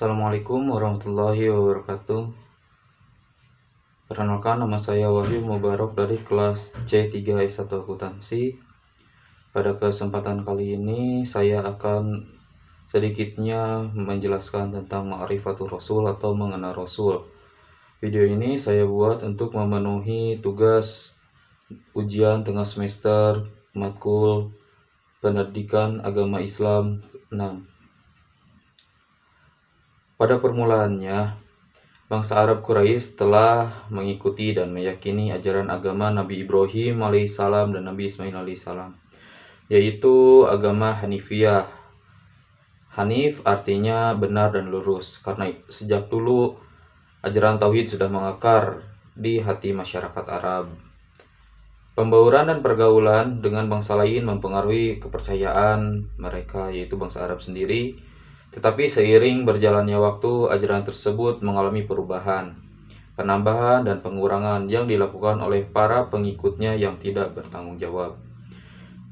Assalamualaikum warahmatullahi wabarakatuh. Perkenalkan, nama saya Wahyu Mubarak dari kelas C3S1 Akuntansi. Pada kesempatan kali ini saya akan sedikitnya menjelaskan tentang Ma'rifatul Rasul atau mengenal Rasul. Video ini saya buat untuk memenuhi tugas ujian tengah semester matkul Pendidikan Agama Islam 6. Pada permulaannya, bangsa Arab Quraisy telah mengikuti dan meyakini ajaran agama Nabi Ibrahim alaihissalam dan Nabi Ismail alaihissalam, yaitu agama Hanifiyah. Hanif artinya benar dan lurus, karena sejak dulu ajaran Tauhid sudah mengakar di hati masyarakat Arab. Pembauran dan pergaulan dengan bangsa lain mempengaruhi kepercayaan mereka, yaitu bangsa Arab sendiri. Tetapi seiring berjalannya waktu, ajaran tersebut mengalami perubahan, penambahan, dan pengurangan yang dilakukan oleh para pengikutnya yang tidak bertanggung jawab.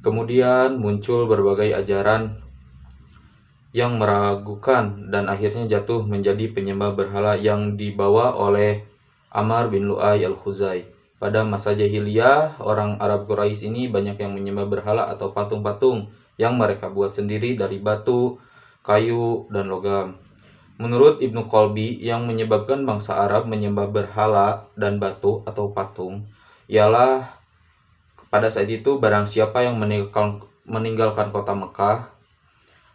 Kemudian muncul berbagai ajaran yang meragukan dan akhirnya jatuh menjadi penyembah berhala yang dibawa oleh Amr bin Lu'ay al-Khuzai. Pada masa jahiliyah, orang Arab Quraisy ini banyak yang menyembah berhala atau patung-patung yang mereka buat sendiri dari batu, kayu, dan logam. Menurut Ibnu Qalbi, yang menyebabkan bangsa Arab menyembah berhala dan batu atau patung ialah pada saat itu barang siapa yang meninggalkan kota Mekah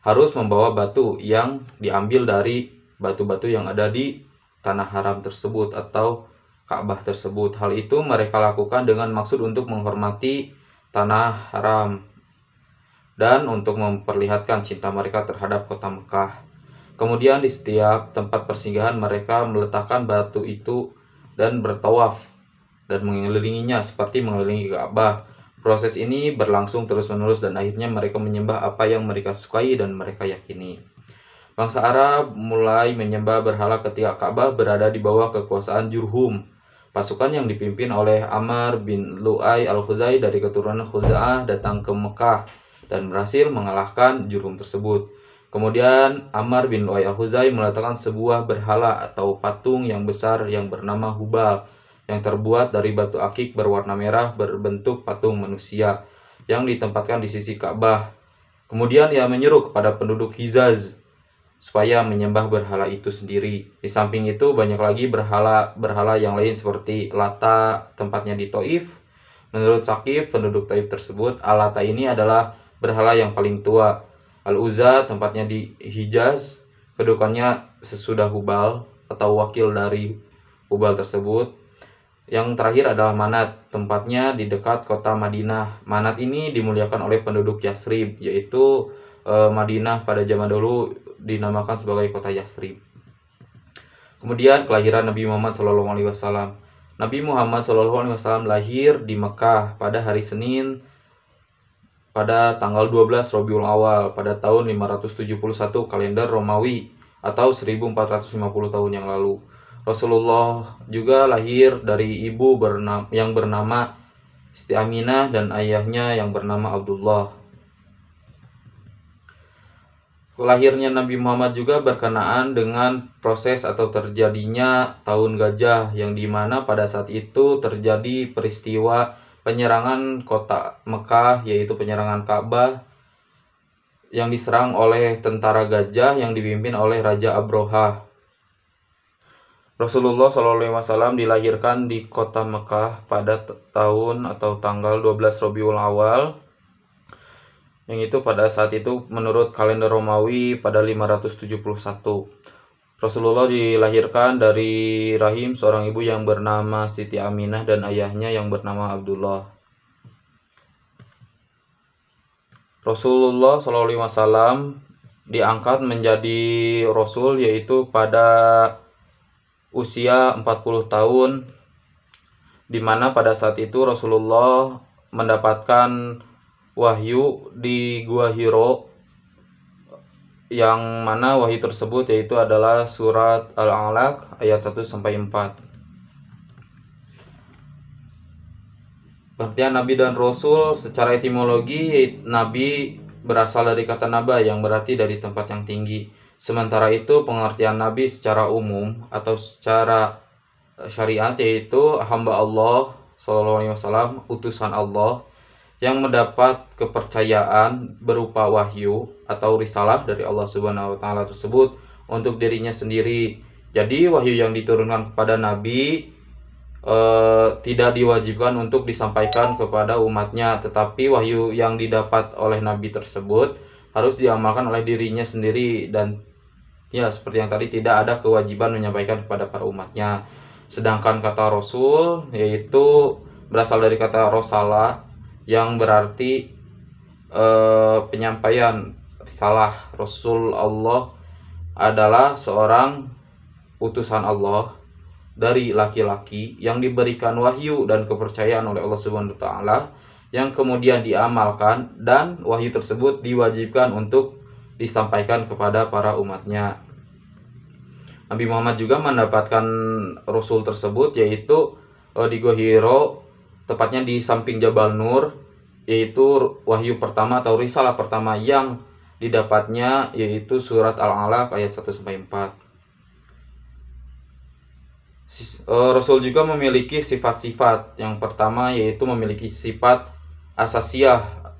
harus membawa batu yang diambil dari batu-batu yang ada di tanah haram tersebut atau Ka'bah tersebut. Hal itu mereka lakukan dengan maksud untuk menghormati tanah haram dan untuk memperlihatkan cinta mereka terhadap kota Mekah. Kemudian di setiap tempat persinggahan mereka meletakkan batu itu dan bertawaf dan mengelilinginya seperti mengelilingi Ka'bah. Proses ini berlangsung terus-menerus dan akhirnya mereka menyembah apa yang mereka sukai dan mereka yakini. Bangsa Arab mulai menyembah berhala ketika Ka'bah berada di bawah kekuasaan Jurhum, pasukan yang dipimpin oleh Amr bin Lu'ay al-Khuzai dari keturunan Khuza'ah datang ke Mekah dan berhasil mengalahkan Jurhum tersebut. Kemudian Amr bin Lu'ay al-Khuzai meletakkan sebuah berhala atau patung yang besar yang bernama Hubal, yang terbuat dari batu akik berwarna merah berbentuk patung manusia yang ditempatkan di sisi Ka'bah. Kemudian ia menyeru kepada penduduk Hijaz supaya menyembah berhala itu sendiri. Di samping itu banyak lagi berhala yang lain seperti Lata, tempatnya di Taif. Menurut Saqif, penduduk Taif tersebut, Al-Lata ini adalah berhala yang paling tua. Al-Uzza, tempatnya di Hijaz, kedudukannya sesudah Hubal atau wakil dari Hubal tersebut. Yang terakhir adalah Manat, tempatnya di dekat kota Madinah. Manat ini dimuliakan oleh penduduk Yasrib, yaitu Madinah pada zaman dulu dinamakan sebagai kota Yasrib. Kemudian kelahiran Nabi Muhammad SAW. Nabi Muhammad SAW lahir di Mekah pada hari Senin pada tanggal 12 Rabiul Awal pada tahun 571 kalender Romawi atau 1450 tahun yang lalu. Rasulullah juga lahir dari ibu yang bernama Siti Aminah dan ayahnya yang bernama Abdullah. Lahirnya Nabi Muhammad juga berkenaan dengan proses atau terjadinya tahun gajah, yang dimana pada saat itu terjadi peristiwa penyerangan kota Mekah, yaitu penyerangan Ka'bah yang diserang oleh tentara gajah yang dipimpin oleh Raja Abrohah. Rasulullah SAW dilahirkan di kota Mekah pada tahun atau tanggal 12 Rabiul Awal, yang itu pada saat itu menurut kalender Romawi pada 571. Rasulullah dilahirkan dari rahim seorang ibu yang bernama Siti Aminah dan ayahnya yang bernama Abdullah. Rasulullah SAW diangkat menjadi Rasul yaitu pada usia 40 tahun, dimana pada saat itu Rasulullah mendapatkan wahyu di Gua Hiro, yang mana wahyu tersebut yaitu adalah surat Al-Alaq ayat 1-4. Pengertian Nabi dan Rasul secara etimologi, Nabi berasal dari kata naba yang berarti dari tempat yang tinggi. Sementara itu pengertian nabi secara umum atau secara syariat yaitu hamba Allah Shallallahu Alaihi Wasallam, utusan Allah yang mendapat kepercayaan berupa wahyu atau risalah dari Allah Subhanahu wa taala tersebut untuk dirinya sendiri. Jadi wahyu yang diturunkan kepada nabi tidak diwajibkan untuk disampaikan kepada umatnya, tetapi wahyu yang didapat oleh nabi tersebut harus diamalkan oleh dirinya sendiri, dan ya seperti yang tadi tidak ada kewajiban menyampaikan kepada para umatnya. Sedangkan kata rasul yaitu berasal dari kata rosala yang berarti penyampaian risalah. Rasul Allah adalah seorang utusan Allah dari laki-laki yang diberikan wahyu dan kepercayaan oleh Allah Subhanahu wa taala yang kemudian diamalkan, dan wahyu tersebut diwajibkan untuk disampaikan kepada para umatnya. Nabi Muhammad juga mendapatkan rasul tersebut yaitu di Gua Hiro, tepatnya di samping Jabal Nur, yaitu wahyu pertama atau risalah pertama yang didapatnya yaitu surat Al-Alaq ayat 1-4. Rasul juga memiliki sifat-sifat. Yang pertama yaitu memiliki sifat asasiyah,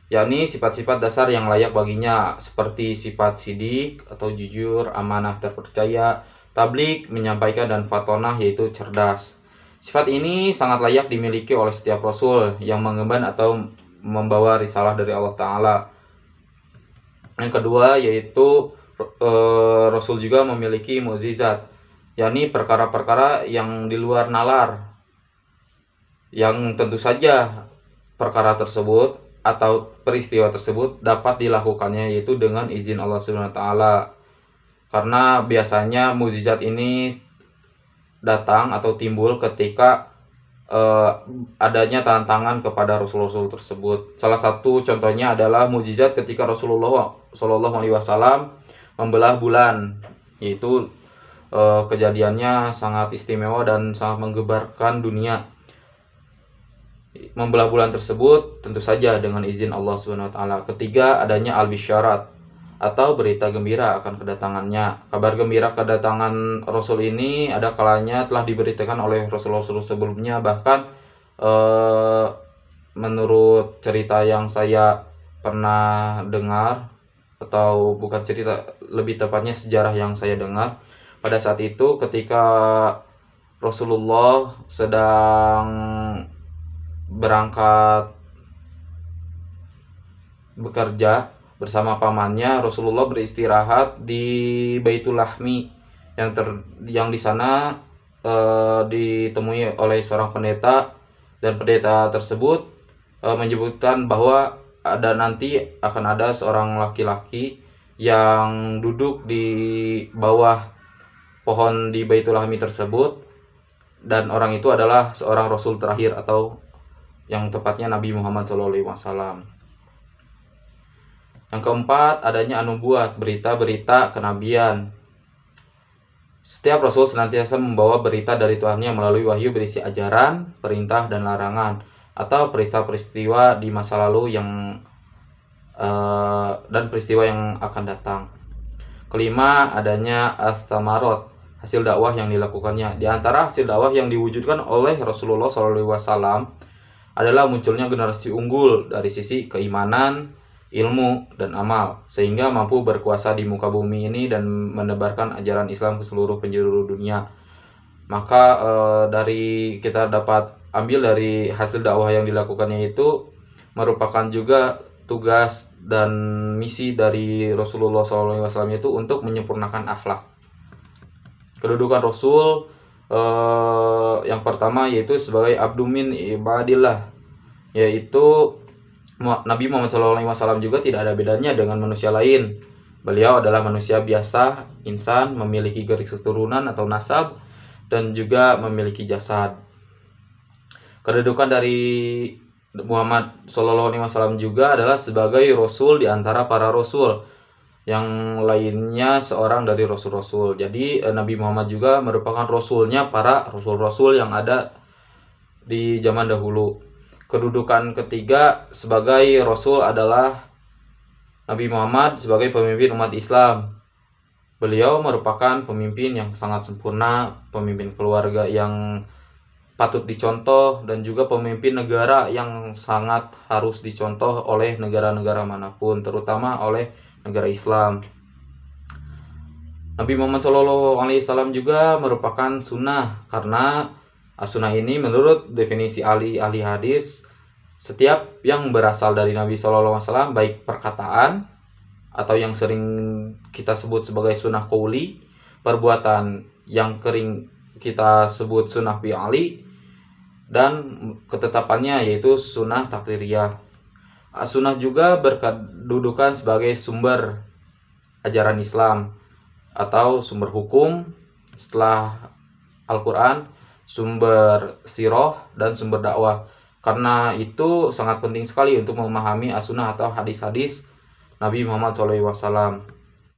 yakni sifat-sifat dasar yang layak baginya, seperti sifat sidik atau jujur, amanah terpercaya, tabligh menyampaikan, dan fatonah yaitu cerdas. Sifat ini sangat layak dimiliki oleh setiap rasul yang mengemban atau membawa risalah dari Allah Ta'ala. Yang kedua yaitu rasul juga memiliki mukjizat, yakni perkara-perkara yang di luar nalar, yang tentu saja perkara tersebut atau peristiwa tersebut dapat dilakukannya yaitu dengan izin Allah Subhanahu wa taala. Karena biasanya mukjizat ini datang atau timbul ketika adanya tantangan kepada rasul-rasul tersebut. Salah satu contohnya adalah mukjizat ketika Rasulullah Shallallahu Alaihi Wasallam membelah bulan, yaitu kejadiannya sangat istimewa dan sangat menggebarkan dunia. Membelah bulan tersebut tentu saja dengan izin Allah Subhanahu wa taala. Ketiga, adanya al-bisyarat atau berita gembira akan kedatangannya. Kabar gembira kedatangan Rasul ini ada kalanya telah diberitakan oleh Rasul-Rasul sebelumnya. Bahkan menurut cerita yang saya pernah dengar, atau bukan cerita, lebih tepatnya sejarah yang saya dengar, pada saat itu ketika Rasulullah sedang berangkat bekerja bersama pamannya, Rasulullah beristirahat di Baitul Lahmi yang di sana ditemui oleh seorang pendeta, dan pendeta tersebut menyebutkan bahwa nanti akan ada seorang laki-laki yang duduk di bawah pohon di Baitul Lahmi tersebut, dan orang itu adalah seorang rasul terakhir, atau yang tepatnya Nabi Muhammad SAW. Yang keempat, adanya an-nubuwat, berita-berita kenabian. Setiap rasul senantiasa membawa berita dari Tuhannya melalui wahyu berisi ajaran, perintah, dan larangan, atau peristiwa-peristiwa di masa lalu dan peristiwa yang akan datang. Kelima, adanya ats-tsamarot, hasil dakwah yang dilakukannya. Di antara hasil dakwah yang diwujudkan oleh Rasulullah SAW adalah munculnya generasi unggul dari sisi keimanan, ilmu, dan amal, sehingga mampu berkuasa di muka bumi ini dan menebarkan ajaran Islam ke seluruh penjuru dunia. Maka dari kita dapat ambil dari hasil dakwah yang dilakukannya itu merupakan juga tugas dan misi dari Rasulullah SAW itu untuk menyempurnakan akhlak. Kedudukan Rasul yang pertama yaitu sebagai abdu min ibadillah, yaitu Nabi Muhammad SAW juga tidak ada bedanya dengan manusia lain. Beliau adalah manusia biasa, insan, memiliki garis keturunan atau nasab, dan juga memiliki jasad. Kedudukan dari Muhammad SAW juga adalah sebagai rasul di antara para rasul yang lainnya, seorang dari rasul-rasul. Jadi Nabi Muhammad juga merupakan rasulnya para rasul-rasul yang ada di zaman dahulu. Kedudukan ketiga sebagai rasul adalah Nabi Muhammad sebagai pemimpin umat Islam. Beliau merupakan pemimpin yang sangat sempurna, pemimpin keluarga yang patut dicontoh, dan juga pemimpin negara yang sangat harus dicontoh oleh negara-negara manapun, terutama oleh negara Islam. Nabi Muhammad SAW juga merupakan sunnah, karena sunnah ini menurut definisi ahli hadis, setiap yang berasal dari Nabi SAW, baik perkataan atau yang sering kita sebut sebagai sunnah qauli, perbuatan yang kering kita sebut sunnah fi'ali, dan ketetapannya yaitu sunnah takririah. Sunnah juga berkedudukan sebagai sumber ajaran Islam atau sumber hukum setelah Al-Quran, sumber sirah, dan sumber dakwah. Karena itu sangat penting sekali untuk memahami as-sunnah atau hadis-hadis Nabi Muhammad SAW.